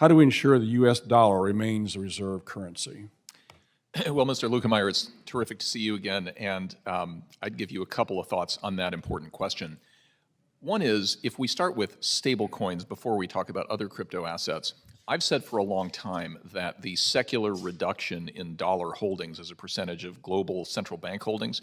How do we ensure the U.S. dollar remains the reserve currency? Well, Mr. Lukemeyer, it's terrific to see you again, and I'd give you a couple of thoughts on that important question. One is, if we start with stable coins before we talk about other crypto assets, I've said for a long time that the secular reduction in dollar holdings as a percentage of global central bank holdings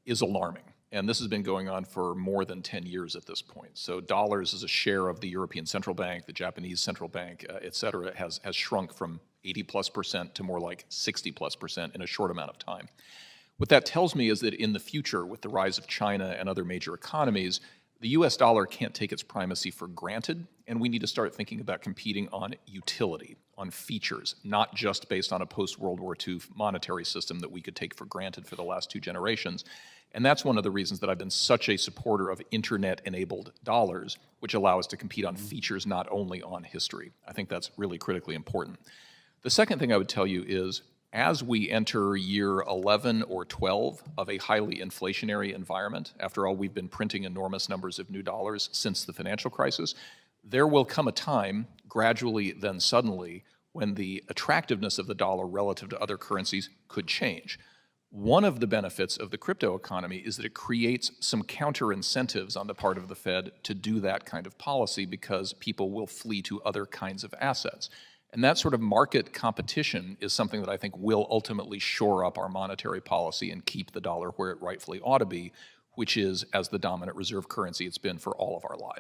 is alarming. And this has been going on for more than 10 years at this point. So dollars as a share of the European Central Bank, the Japanese Central Bank, et cetera, has shrunk from 80+% to more like 60+% in a short amount of time. What that tells me is that in the future, with the rise of China and other major economies, the US dollar can't take its primacy for granted, and we need to start thinking about competing on utility, on features, not just based on a post-World War II monetary system that we could take for granted for the last 2 generations. And that's one of the reasons that I've been such a supporter of internet-enabled dollars, which allow us to compete on features, not only on history. I think that's really critically important. The second thing I would tell you is, as we enter year 11 or 12 of a highly inflationary environment, after all, we've been printing enormous numbers of new dollars since the financial crisis, there will come a time, gradually then suddenly, when the attractiveness of the dollar relative to other currencies could change. One of the benefits of the crypto economy is that it creates some counter incentives on the part of the Fed to do that kind of policy, because people will flee to other kinds of assets. And that sort of market competition is something that I think will ultimately shore up our monetary policy and keep the dollar where it rightfully ought to be, which is as the dominant reserve currency it's been for all of our lives.